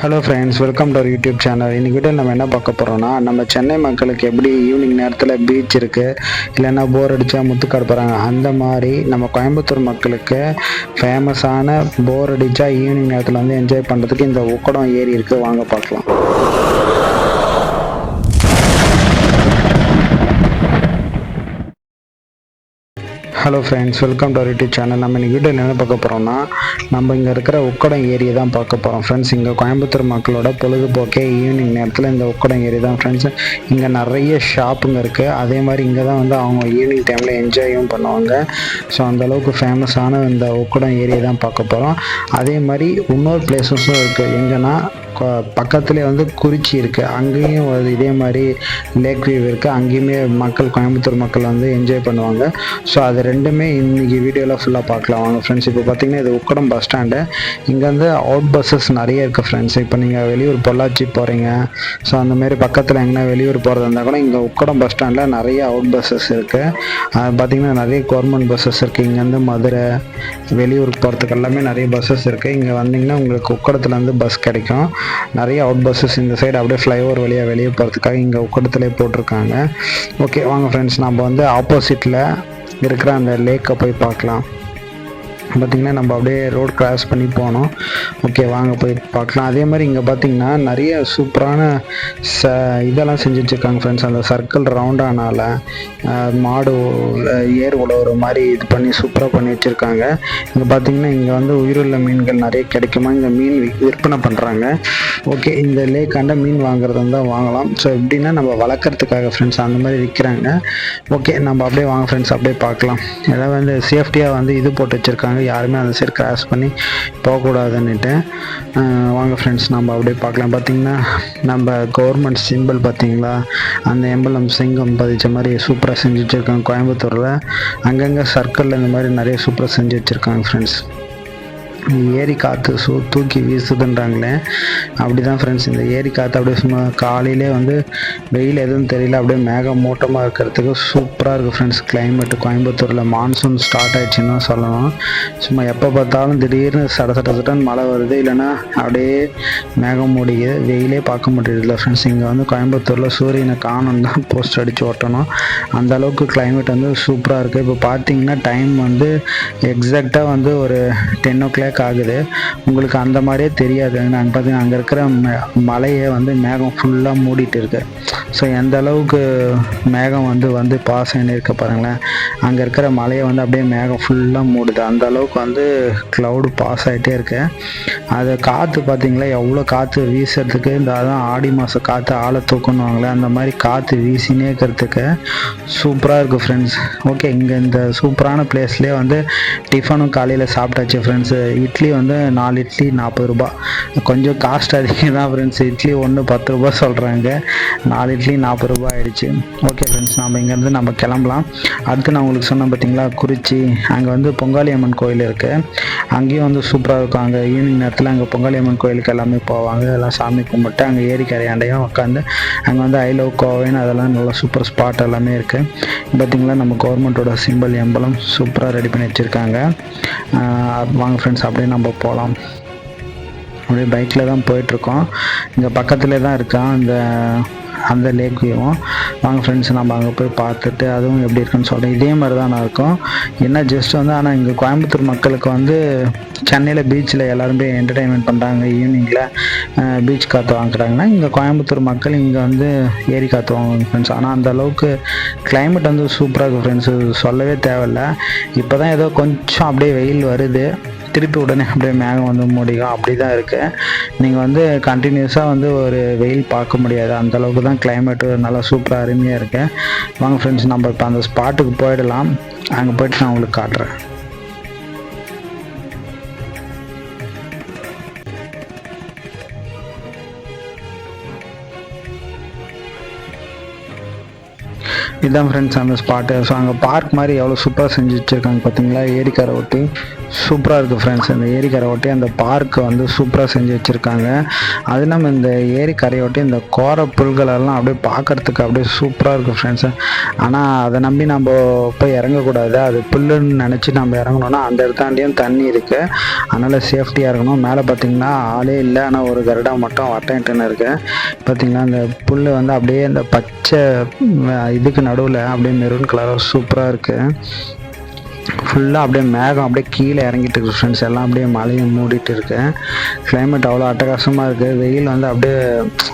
Hello friends, welcome to our YouTube channel. இன்றைக்கி வீடியோவில் நம்ம என்ன பார்க்க போகிறோம்னா, நம்ம சென்னை மக்களுக்கு எப்படி ஈவினிங் நேரத்தில் பீச் இருக்குது, இல்லைன்னா போர் அடித்தா முத்துக்காடு போகிறாங்க, அந்த மாதிரி நம்ம கோயம்புத்தூர் மக்களுக்கு ஃபேமஸான போர் அடித்தா ஈவினிங் நேரத்தில் வந்து என்ஜாய் பண்ணுறதுக்கு இந்த உக்கடம் ஏரி இருக்குது. வாங்க பார்க்கலாம். Hello friends, welcome to our YouTube channel. நம்ம இன்றைக்கி வீடியோவில் என்ன பார்க்க போகிறோம்னா, நம்ம இங்கே இருக்கிற உக்கடம் ஏரியை தான் பார்க்க போகிறோம். ஃப்ரெண்ட்ஸ், இங்கே கோயம்புத்தூர் மக்களோட பொழுதுபோக்கே ஈவினிங் நேரத்தில் இந்த உக்கடம் ஏரி தான். ஃப்ரெண்ட்ஸ், இங்கே நிறைய ஷாப்புங்க இருக்குது. அதே மாதிரி இங்கே தான் வந்து அவங்க ஈவினிங் டைமில் என்ஜாயும் பண்ணுவாங்க. ஸோ அந்தளவுக்கு ஃபேமஸான இந்த உக்கடம் ஏரியை தான் பார்க்க போகிறோம். அதே மாதிரி இன்னொரு பிளேசஸும் இருக்குது. எங்கன்னா பக்கத்துலேயே வந்து குறிச்சி இருக்குது, அங்கேயும் இதே மாதிரி லேக் வியூ இருக்குது. அங்கேயுமே மக்கள், கோயம்புத்தூர் மக்கள் வந்து என்ஜாய் பண்ணுவாங்க. ஸோ அது ரெண்டுமே இன்றைக்கி வீடியோவில் ஃபுல்லாக பார்க்கலாம். வாங்க ஃப்ரெண்ட்ஸ். இப்போ பார்த்திங்கன்னா இது உக்கடம் பஸ் ஸ்டாண்டு. இங்கே வந்து அவுட் பஸ்ஸஸ் நிறைய இருக்குது ஃப்ரெண்ட்ஸ். இப்போ நீங்கள் வெளியூர் பொள்ளாச்சி போகிறீங்க, ஸோ அந்தமாரி பக்கத்தில் எங்கன்னா வெளியூர் போகிறதா இருந்தால் கூட இங்கே உக்கடம் பஸ் ஸ்டாண்டில் நிறைய அவுட் பஸ்ஸஸ் இருக்குது. பார்த்திங்கன்னா நிறைய கவர்மெண்ட் பஸ்ஸஸ் இருக்குது. இங்கேருந்து மதுரை, வெளியூருக்கு போகிறதுக்கு எல்லாமே நிறைய பஸ்ஸஸ் இருக்குது. இங்கே வந்தீங்கன்னா உங்களுக்கு உக்கடத்துலேருந்து பஸ் கிடைக்கும். நிறைய அவுட் பஸ்ஸஸ் இந்த சைடு அப்படியே ஃப்ளைஓவர் வழியாக வெளியே போகிறதுக்காக இங்கே உக்கடத்துலேயே போட்டிருக்காங்க. ஓகே வாங்க ஃப்ரெண்ட்ஸ், நம்ம வந்து ஆப்போசிட்டில் இருக்கிற அந்த லேக்கை போய் பார்க்கலாம். பார்த்திங்கன்னா நம்ம அப்படியே ரோடு கிராஸ் பண்ணி போனோம். ஓகே வாங்க போய் பார்க்கலாம். அதே மாதிரி இங்கே பார்த்திங்கன்னா நிறைய சூப்பரான இதெல்லாம் செஞ்சு வச்சுருக்காங்க ஃப்ரெண்ட்ஸ். அந்த சர்க்கிள் ரவுண்டானால மாடு ஏர் உழவுற மாதிரி இது பண்ணி சூப்பராக பண்ணி வச்சுருக்காங்க. இங்கே பார்த்திங்கன்னா இங்கே வந்து உயிருள்ள மீன்கள் நிறைய கிடைக்குமா, இங்கே மீன் விற்பனை பண்ணுறாங்க. ஓகே, இந்த லேக்காண்ட மீன் வாங்குறது இருந்தால் வாங்கலாம். ஸோ எப்படின்னா நம்ம வளர்க்குறதுக்காக ஃப்ரெண்ட்ஸ் அந்த மாதிரி விற்கிறாங்க. ஓகே நம்ம அப்படியே வாங்க ஃப்ரெண்ட்ஸ், அப்படியே பார்க்கலாம். ஏதாவது வந்து சேஃப்டியாக வந்து இது போட்டு வச்சுருக்காங்க, யாருமே அந்த சைடு கிராஸ் பண்ணி போகக்கூடாதுன்னுட்டு. வாங்க ஃப்ரெண்ட்ஸ் நம்ம அப்படியே பார்க்கலாம். பார்த்திங்கன்னா நம்ம கவர்மெண்ட் சிம்பிள் பார்த்திங்களா, அந்த எம்பளம் சிங்கம் பதிச்ச மாதிரி சூப்பராக செஞ்சு வச்சுருக்காங்க கோயம்புத்தூரில். அங்கங்கே சர்க்கிளில் இந்த மாதிரி நிறைய சூப்பராக செஞ்சு வச்சுருக்காங்க ஃப்ரெண்ட்ஸ். ஏரி காற்று தூக்கி வீசுதுன்றாங்களே, அப்படி தான் ஃப்ரெண்ட்ஸ். இந்த ஏரி காற்று அப்படியே சும்மா காலையிலே வந்து வெயில் எதுவும் தெரியல, அப்படியே மேகம் மூட்டமாக இருக்கிறதுக்கு சூப்பராக இருக்குது ஃப்ரெண்ட்ஸ். கிளைமேட்டு கோயம்புத்தூரில் மான்சூன் ஸ்டார்ட் ஆகிடுச்சின்னு தான் சொல்லணும். சும்மா எப்போ பார்த்தாலும் திடீர்னு சடன்னு மழை வருது, இல்லைன்னா அப்படியே மேகம் மூடிக்குது, வெயிலே பார்க்க முடியல ஃப்ரெண்ட்ஸ். இங்கே வந்து கோயம்புத்தூரில் சூரியனை காணும் தான் போஸ்ட் அடித்து ஓட்டணும், அந்த அளவுக்கு கிளைமேட் வந்து சூப்பராக இருக்குது. இப்போ பார்த்தீங்கன்னா டைம் வந்து எக்ஸாக்டாக வந்து ஒரு 10 o'clock ஆகுது. உங்களுக்கு அந்த மாதிரியே தெரியாது. நாங்கள் பார்த்தீங்கன்னா அங்கே இருக்கிற மலையை வந்து மேகம் ஃபுல்லாக மூடிட்டு இருக்கு. ஸோ எந்த அளவுக்கு மேகம் வந்து பாஸ் ஆகி இருக்க பாருங்களேன். அங்கே இருக்கிற மலையை வந்து அப்படியே மேகம் ஃபுல்லாக மூடுது, அந்த அளவுக்கு வந்து க்ளவுடு பாஸ் ஆகிட்டே இருக்கு. அது காற்று பார்த்தீங்களா, எவ்வளோ காற்று வீசுறதுக்கு. இந்த அதான் ஆடி மாதம் காற்று ஆளை தூக்கணுவாங்களே, அந்த மாதிரி காற்று வீசினே இருக்கிறதுக்கு சூப்பராக இருக்குது ஃப்ரெண்ட்ஸ். ஓகே, இங்கே இந்த சூப்பரான பிளேஸ்லேயே வந்து டிஃபனும் காலையில் சாப்பிட்டாச்சு ஃப்ரெண்ட்ஸு. இட்லி வந்து 4 இட்லி 40 ரூபா, கொஞ்சம் காஸ்ட் அதிகம் தான் ஃப்ரெண்ட்ஸ். இட்லி ஒன்று 10 ரூபா சொல்கிறாங்க, 4 இட்லி 40 ரூபா ஆகிடுச்சு. ஓகே ஃப்ரெண்ட்ஸ், நம்ம இங்கேருந்து நம்ம கிளம்பலாம். அடுத்து நான் உங்களுக்கு சொன்னேன் பார்த்தீங்களா குறிச்சி, அங்கே வந்து பொங்காளி அம்மன் கோயில் இருக்குது. அங்கேயும் வந்து சூப்பராக இருக்கும். அங்கே ஈவினிங் நேரத்தில் அங்கே பொங்காளி அம்மன் கோயிலுக்கு எல்லாமே போவாங்க. எல்லாம் சாமி கும்பிட்டு அங்கே ஏரி கரையாண்டையும் உட்காந்து அங்கே வந்து ஐ லவ் கோவைன்னு அதெல்லாம் நல்லா சூப்பர் ஸ்பாட் எல்லாமே இருக்குது. பார்த்திங்களா, நம்ம கவர்மெண்ட்டோட சிம்பிள் எம்பளம் சூப்பராக ரெடி பண்ணி வச்சுருக்காங்க. வாங்க ஃப்ரெண்ட்ஸ் அப்படியே நம்ம போகலாம். அப்படியே பைக்கில் தான் போயிட்டுருக்கோம். இங்கே பக்கத்துலேயே தான் இருக்கான் அந்த லேக் வியூவும். வாங்க ஃப்ரெண்ட்ஸ் நம்ம அங்கே போய் பார்த்துட்டு அதுவும் எப்படி இருக்குன்னு சொல்கிறேன். இதே மாதிரி தான் நான் இருக்கும். என்ன ஜஸ்ட் வந்து, ஆனால் இங்கே கோயம்புத்தூர் மக்களுக்கு வந்து சென்னையில் பீச்சில் எல்லாருமே என்டர்டெயின்மெண்ட் பண்ணுறாங்க. ஈவினிங்கில் பீச் காற்று வாங்குறாங்கன்னா, இங்கே கோயம்புத்தூர் மக்கள் இங்கே வந்து ஏரி காற்று வாங்குவாங்க ஃப்ரெண்ட்ஸ். ஆனால் அந்த அளவுக்கு கிளைமேட் வந்து சூப்பராக இருக்குது ஃப்ரெண்ட்ஸு, சொல்லவே தேவையில்ல. இப்போ தான் ஏதோ கொஞ்சம் அப்படியே வெயில் வருது, திருப்பி உடனே அப்படியே மேகம் வந்து மூடிக்கும், அப்படி தான் இருக்குது. நீங்கள் வந்து கண்டினியூஸாக வந்து ஒரு வெயில் பார்க்க முடியாது, அந்தளவுக்கு தான் கிளைமேட்டு நல்லா சூப்பராக அருமையாக இருக்குது. வாங்க ஃப்ரெண்ட்ஸ் நம்ம இப்போ அந்த ஸ்பாட்டுக்கு போயிடலாம். அங்கே போய்ட்டு நான் உங்களுக்கு காட்டுறேன். இதுதான் ஃப்ரெண்ட்ஸ் அந்த ஸ்பாட்டு. ஸோ அங்கே பார்க் மாதிரி எவ்வளோ சூப்பராக செஞ்சு வச்சுருக்காங்க பார்த்தீங்களா, ஏரிக்கரை ஒட்டி சூப்பராக இருக்குது ஃப்ரெண்ட்ஸ். இந்த ஏரிக்கரை ஒட்டி அந்த பார்க்கு வந்து சூப்பராக செஞ்சு வச்சுருக்காங்க. அது நம்ம இந்த ஏரிக்கரை ஒட்டி இந்த கோர புல்களெல்லாம் அப்படியே பார்க்குறதுக்கு அப்படியே சூப்பராக இருக்குது ஃப்ரெண்ட்ஸு. ஆனால் அதை நம்பி நம்ம போய் இறங்கக்கூடாது. அது புல்லுன்னு நினச்சி நம்ம இறங்கணுன்னா அந்த இடத்தாண்டியும் தண்ணி இருக்குது, அதனால் சேஃப்டியாக இருக்கணும். மேலே பார்த்திங்கன்னா ஆளே இல்லை, ஆனால் ஒரு கருடா மட்டும் வட்டன்ட்டுன்னு இருக்குது. பார்த்திங்கன்னா அந்த புல் வந்து அப்படியே இந்த பச்சை இதுக்கு நடுவில் அப்படியே மெரூன் கலராக சூப்பராக இருக்குது. ஃபுல்லாக அப்படியே மேகம் அப்படியே கீழே இறங்கிட்டு இருக்குது ஃப்ரெண்ட்ஸ். எல்லாம் அப்படியே மழையை மூடிட்டு இருக்கு. கிளைமேட் அவ்வளோ அட்டகாசமாக இருக்குது. வெயில் வந்து அப்படியே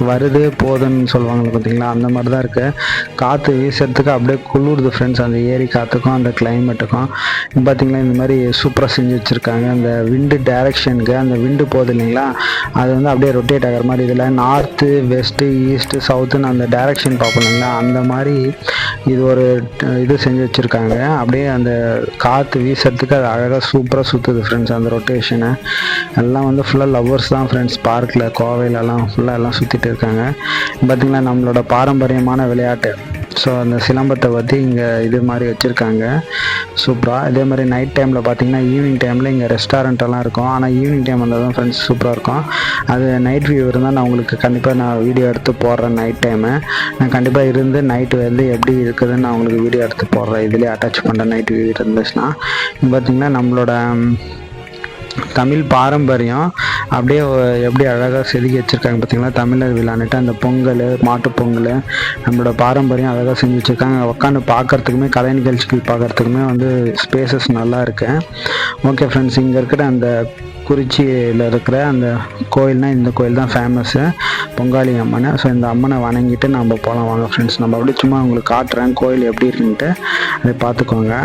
வருது போகுதுன்னு சொல்லுவாங்களே பார்த்தீங்களா, அந்த மாதிரி தான் இருக்குது. காற்று வீசுறதுக்கு அப்படியே குளிருது ஃப்ரெண்ட்ஸ், அந்த ஏரி காற்றுக்கும் அந்த கிளைமேட்டுக்கும். பார்த்திங்களா இந்த மாதிரி சூப்பராக செஞ்சு வச்சுருக்காங்க. அந்த விண்டு டைரெக்ஷனுக்கு அந்த விண்டு போகுது இல்லைங்களா, அது வந்து அப்படியே ரொட்டேட் ஆகிற மாதிரி. இதில் நார்த்து வெஸ்ட்டு ஈஸ்ட்டு சவுத்துன்னு அந்த டைரெக்ஷன் பார்ப்போம் இல்லைங்களா, அந்த மாதிரி இது ஒரு இது செஞ்சு வச்சுருக்காங்க. அப்படியே அந்த காற்று வீசுறதுக்கு அது அழகாக சூப்பராக சுற்றுது ஃப்ரெண்ட்ஸ். அந்த ரொட்டேஷனை எல்லாம் வந்து ஃபுல்லாக லவ்வர்ஸ் தான் ஃப்ரெண்ட்ஸ். பார்க்கில் கோவையிலலாம் ஃபுல்லாக எல்லாம் சுற்றிட்டு இருக்காங்க. பார்த்திங்கன்னா நம்மளோட பாரம்பரியமான விளையாட்டு, ஸோ அந்த சிலம்பத்தை பற்றி இங்கே இது மாதிரி வச்சுருக்காங்க சூப்பராக. இதே மாதிரி நைட் டைமில் பார்த்திங்கன்னா ஈவினிங் டைமில் இங்கே ரெஸ்டாரண்ட்டெல்லாம் இருக்கும். ஆனால் ஈவினிங் டைம் வந்தால் தான் ஃப்ரெண்ட்ஸ் சூப்பராக இருக்கும். அது நைட் வியூ இருந்தால் நான் உங்களுக்கு கண்டிப்பாக நான் வீடியோ எடுத்து போடுறேன். நைட் டைமு நான் கண்டிப்பாக இருந்து நைட்டு வந்து எப்படி இருக்குதுன்னு நான் உங்களுக்கு வீடியோ எடுத்து போடுறேன். இதிலே அட்டாச் பண்ணுறேன் நைட் வியூ இருந்துச்சுன்னா. பார்த்திங்கன்னா நம்மளோட தமிழ் பாரம்பரியம் அப்படியே எப்படி அழகாக செதுக்கி வச்சுருக்காங்க பார்த்திங்களா. தமிழர் விழான்ட்டு அந்த பொங்கல், மாட்டுப்பொங்கல், நம்மளோட பாரம்பரியம் அழகாக செஞ்சு வச்சுருக்காங்க. உட்காந்து பார்க்குறதுக்குமே கலை நிகழ்ச்சிகள் பார்க்குறதுக்குமே வந்து ஸ்பேசஸ் நல்லா இருக்கு. ஓகே ஃப்ரெண்ட்ஸ், இங்கே இருக்கிற அந்த குறிச்சியில் இருக்கிற அந்த கோயில்னால் இந்த கோயில் தான் ஃபேமஸ்ஸு, பொங்காளி அம்மன். ஸோ இந்த அம்மனை வணங்கிட்டு நம்ம போகலாம் வாங்க ஃப்ரெண்ட்ஸ். நம்ம அப்படியே சும்மா உங்களுக்கு காட்டுறேன் கோயில் எப்படி இருக்குன்ட்டு, அதை பார்த்துக்கோங்க.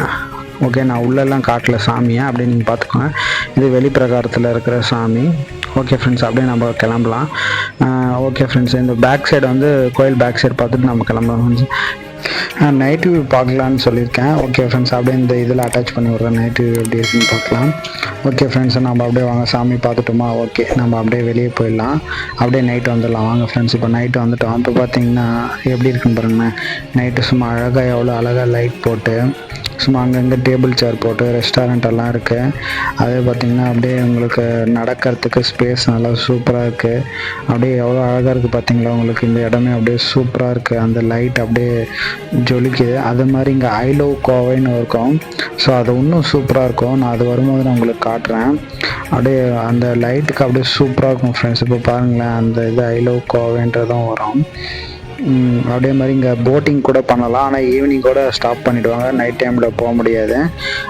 ஓகே, நான் உள்ளெல்லாம் காட்டல சாமியை, அப்படியே நீங்கள் பார்த்துக்கோங்க. இது வெளிப்பிரகாரத்தில் இருக்கிற சாமி. ஓகே ஃப்ரெண்ட்ஸ், அப்படியே நம்ம கிளம்பலாம். ஓகே ஃப்ரெண்ட்ஸ், இந்த பேக் சைடு வந்து கோயில் பேக் சைடு பார்த்துட்டு நம்ம கிளம்பலாம் ஃப்ரெண்ட்ஸ். நைட் வியூ பார்க்கலான்னு சொல்லியிருக்கேன். ஓகே ஃப்ரெண்ட்ஸ், அப்படியே இந்த இதில் அட்டாச் பண்ணி விட்றேன். நைட் வியூ எப்படி இருக்குன்னு பார்க்கலாம். ஓகே ஃப்ரெண்ட்ஸ், நம்ம அப்படியே வாங்க சாமி பார்த்துட்டோமா. ஓகே, நம்ம அப்படியே வெளியே போயிடலாம், அப்படியே நைட்டு வந்துடலாம் வாங்க ஃப்ரெண்ட்ஸ். இப்போ நைட்டு வந்துட்டோம். இப்போ பார்த்தீங்கன்னா எப்படி இருக்குன்னு பாருங்கள். நைட்டு சும்மா அழகாக எவ்வளோ அழகாக லைட் போட்டு சும்மா அங்கங்கே டேபிள் சேர் போட்டு ரெஸ்டாரண்ட் எல்லாம் இருக்குது. அதே பார்த்திங்கன்னா அப்படியே உங்களுக்கு நடக்கிறதுக்கு ஸ்பேஸ் நல்லா சூப்பராக இருக்குது. அப்படியே எவ்வளோ அழகாக இருக்குது பார்த்திங்களா. உங்களுக்கு இந்த இடமே அப்படியே சூப்பராக இருக்குது. அந்த லைட் அப்படியே ஜொலிக்குது. அது மாதிரி இங்கே ஐ லவ் கோவைன்னு இருக்கும். ஸோ அது இன்னும் சூப்பராக இருக்கும். நான் அது வரும்போது நான் உங்களுக்கு காட்டுறேன். அப்படியே அந்த லைட்டுக்கு அப்படியே சூப்பராக இருக்கும் ஃப்ரெண்ட்ஸ். இப்போ பாருங்களேன், அந்த இது ஐ லவ் கோவைன்றதும் வரும். அதே மாதிரி இங்கே போட்டிங் கூட பண்ணலாம். ஆனால் ஈவினிங் கூட ஸ்டாப் பண்ணிவிடுவாங்க, நைட் டைமில் போக முடியாது.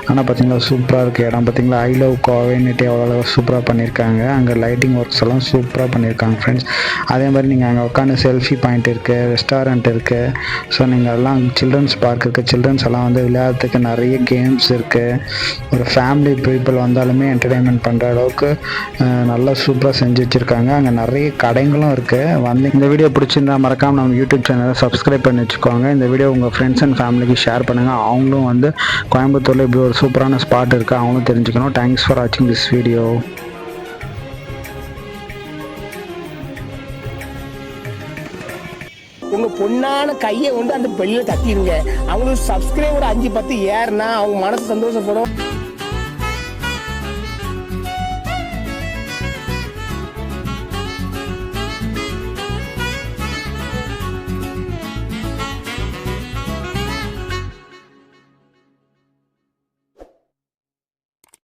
ஆனால் பார்த்திங்களா சூப்பராக இருக்குது இடம். பார்த்திங்களா ஐ லவ் கோவைன்னுட்டு எவ்வளோ சூப்பராக பண்ணியிருக்காங்க. அங்கே லைட்டிங் ஒர்க்ஸ் எல்லாம் சூப்பராக பண்ணியிருக்காங்க ஃப்ரெண்ட்ஸ். அதே மாதிரி நீங்கள் அங்கே உட்காந்து செல்ஃபி பாயிண்ட் இருக்குது, ரெஸ்டாரண்ட் இருக்குது. ஸோ நீங்கள் எல்லாம் சில்ட்ரன்ஸ் பார்க் இருக்குது. சில்ட்ரன்ஸ் எல்லாம் வந்து விளையாடுறதுக்கு நிறைய கேம்ஸ் இருக்குது. ஒரு ஃபேமிலி பீப்புள் வந்தாலுமே என்டர்டெயின்மெண்ட் பண்ணுற அளவுக்கு நல்லா சூப்பராக செஞ்சு வச்சுருக்காங்க. அங்கே நிறைய கடைகளும் இருக்குது. வந்து இந்த வீடியோ பிடிச்சிருந்தா மறக்காமல் நம்ம யூடியூப் சேனலை சப்ஸ்கிரைப் பண்ணி வச்சுக்கோங்க. இந்த வீடியோ உங்கள் ஃப்ரெண்ட்ஸ் அண்ட் ஃபேமிலிக்கு ஷேர் பண்ணுங்கள். அவங்களும் வந்து கோயம்புத்தூரில் இப்படி ஒரு சூப்பரான ஸ்பாட் இருக்குது, அவங்களும் தெரிஞ்சுக்கணும். தேங்க்ஸ் ஃபார் வாட்சிங் திஸ் வீடியோ. உங்க பொண்ணான கையை வந்து அந்த பெல்லில் தட்டிடுங்க. அவங்களுக்கு சப்ஸ்கிரைபர் 5-10 ஏறுனா அவங்க மனசு சந்தோஷப்படும்.